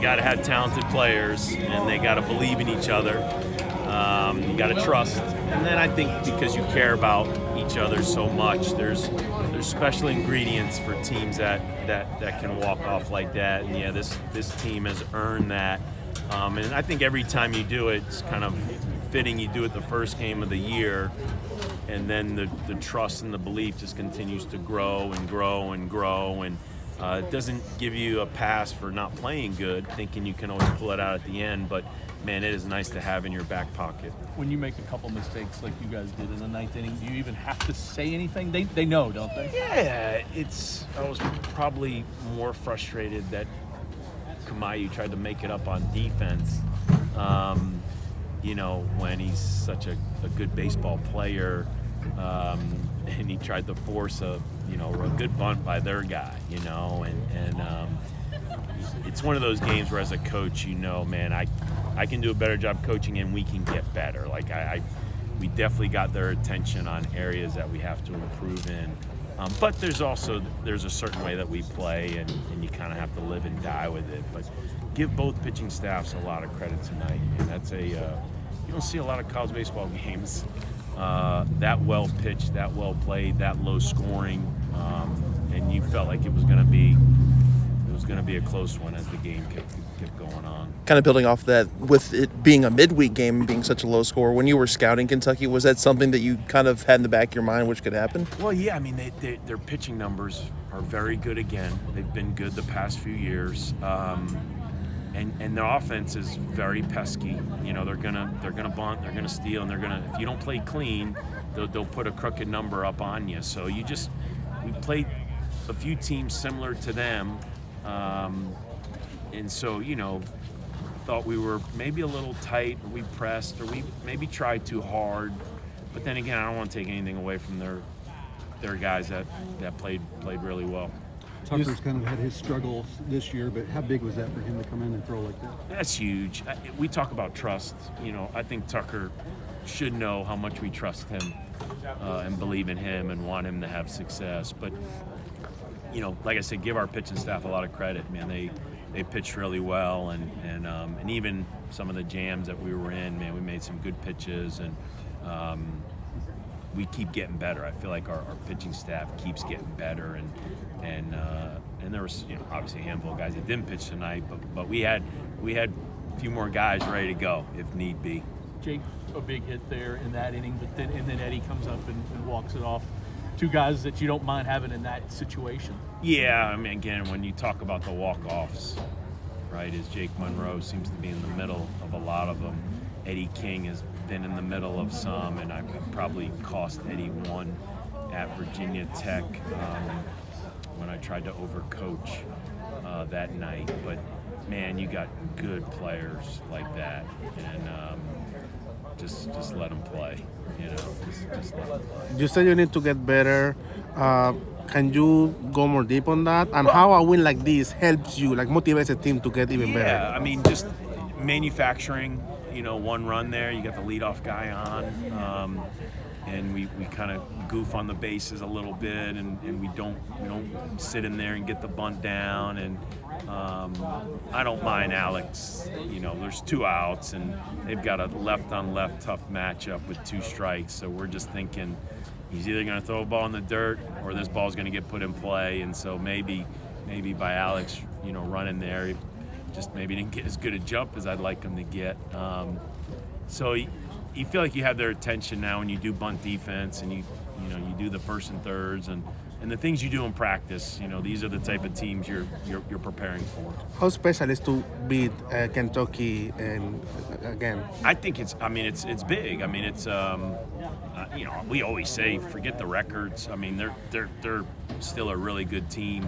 got to have talented players, and they got to believe in each other. You got to trust, and then I think because you care about each other so much, there's special ingredients for teams that can walk off like that. And yeah, this team has earned that. And I think every time you do it, it's kind of fitting. You do it the first game of the year, and then the trust and the belief just continues to grow and grow and grow. And it doesn't give you a pass for not playing good, thinking you can always pull it out at the end. But man, it is nice to have in your back pocket. When you make a couple mistakes like you guys did in the ninth inning, do you even have to say anything? They know, don't they? Yeah, I was probably more frustrated that Kamayu tried to make it up on defense. When he's such a good baseball player, and he tried to force a good bunt by their guy, and it's one of those games where as a coach, man, I can do a better job coaching and we can get better. Like we definitely got their attention on areas that we have to improve in. But there's a certain way that we play, and you kind of have to live and die with it. But give both pitching staffs a lot of credit tonight. And that's you don't see a lot of college baseball games that well pitched, that well played, that low scoring, and you felt like it was going to be a close one as the game kept going on. Kind of building off that, with it being a midweek game and being such a low score, when you were scouting Kentucky, was that something that you kind of had in the back of your mind which could happen? Well, yeah, I mean, their pitching numbers are very good again. They've been good the past few years. And their offense is very pesky. They're gonna bunt, they're gonna steal, and if you don't play clean, they'll put a crooked number up on you. So we played a few teams similar to them. And so, thought we were maybe a little tight, or we pressed, or we maybe tried too hard. But then again, I don't want to take anything away from their guys that played really well. Tucker's kind of had his struggles this year, but how big was that for him to come in and throw like that? That's huge. We talk about trust. I think Tucker should know how much we trust him and believe in him and want him to have success. But like I said, give our pitching staff a lot of credit, man. They pitched really well, and even some of the jams that we were in, man, we made some good pitches, and we keep getting better. I feel like our pitching staff keeps getting better, and there was obviously a handful of guys that didn't pitch tonight, but we had a few more guys ready to go if need be. Jake, a big hit there in that inning, but then Eddie comes up and walks it off. Two guys that you don't mind having in that situation. Yeah, I mean, again, when you talk about the walk-offs, right, is Jake Monroe seems to be in the middle of a lot of them. Eddie King has been in the middle of some, and I've probably cost Eddie one at Virginia Tech when I tried to overcoach that night. But, man, you got good players like that, and just let them play. Just let them play. You said you need to get better. Can you go more deep on that? And how a win like this helps you, like motivates a team to get even better? Yeah, I mean, just manufacturing, one run there. You got the leadoff guy on, and we kind of goof on the bases a little bit, and we don't sit in there and get the bunt down. And I don't mind Alex. There's 2 outs, and they've got a left-on-left tough matchup with 2 strikes. So we're just thinking he's either going to throw a ball in the dirt or this ball's going to get put in play. And so maybe by Alex, running there, he just maybe didn't get as good a jump as I'd like him to get. So you feel like you have their attention now when you do bunt defense, and you do the first and thirds, and the things you do in practice. These are the type of teams you're preparing for. How special is to beat Kentucky and again? I think it's big. I mean, it's we always say forget the records. I mean, they're still a really good team.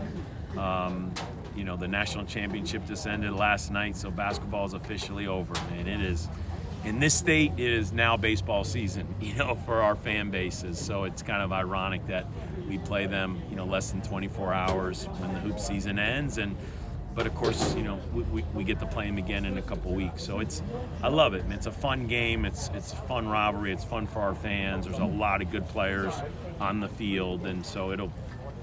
The national championship just ended last night, so basketball is officially over. Man, it is. In this state, it is now baseball season, for our fan bases. So it's kind of ironic that we play them, less than 24 hours when the hoop season ends. But of course, we get to play them again in a couple weeks. So I love it. It's a fun game. It's a fun rivalry. It's fun for our fans. There's a lot of good players on the field, and so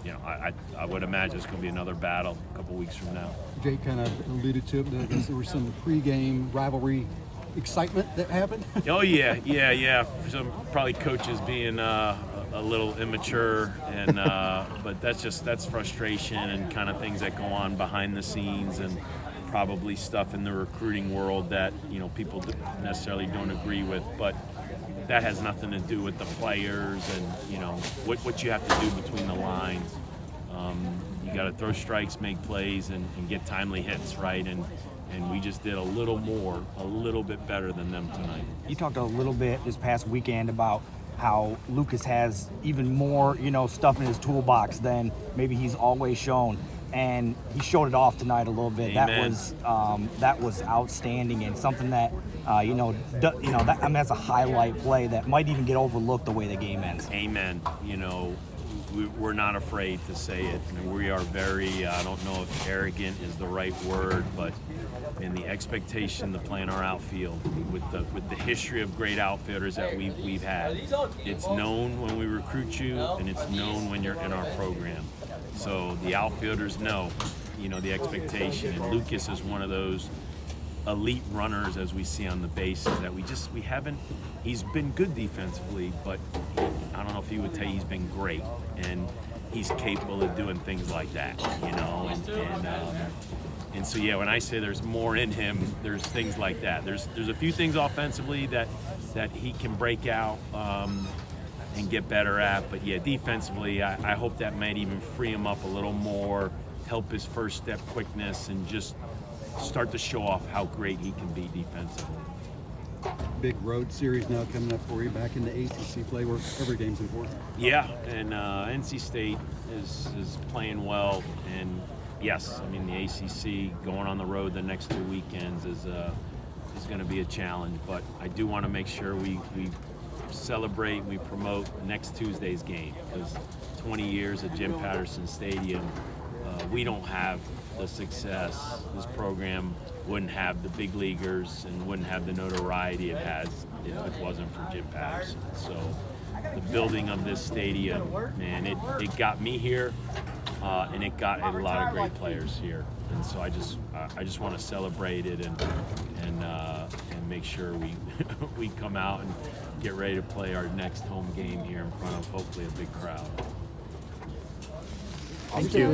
I would imagine it's going to be another battle a couple weeks from now. Jake kind of alluded to it, but I guess there was some pregame rivalry excitement that happened. Oh yeah. Some probably coaches being a little immature, and but that's frustration and kind of things that go on behind the scenes, and probably stuff in the recruiting world that people necessarily don't agree with, but that has nothing to do with the players and what you have to do between the lines. You got to throw strikes, make plays, and get timely hits, right? And we just did a little bit better than them tonight. You talked a little bit this past weekend about how Lucas has even more, stuff in his toolbox than maybe he's always shown, and he showed it off tonight a little bit. Amen. That was outstanding, and something that that's a highlight play that might even get overlooked the way the game ends. Amen. We're not afraid to say it. We are very, I don't know if arrogant is the right word, but in the expectation to play in our outfield with the history of great outfielders that we've had, it's known when we recruit you, and it's known when you're in our program. So the outfielders know, the expectation, and Lucas is one of those elite runners, as we see on the bases, that we haven't. He's been good defensively, but I don't know if he would tell you he's been great, and he's capable of doing things like that, and so when I say there's more in him, there's things like that. There's a few things offensively that he can break out and get better at, but defensively, I hope that might even free him up a little more, help his first step quickness, and just start to show off how great he can be defensively. Big road series now coming up for you, back in the ACC play where every game's important. Yeah, and NC State is playing well, and yes, the ACC going on the road the next 2 weekends is going to be a challenge, but I do want to make sure we celebrate, we promote next Tuesday's game, because 20 years at Jim Patterson Stadium, we don't have the success. This program wouldn't have the big leaguers and wouldn't have the notoriety it has if it wasn't for Jim Patterson. So the building of this stadium, man, it got me here, and it got a lot of great players here. And so I just want to celebrate it and make sure we come out and get ready to play our next home game here in front of hopefully a big crowd. Thank you.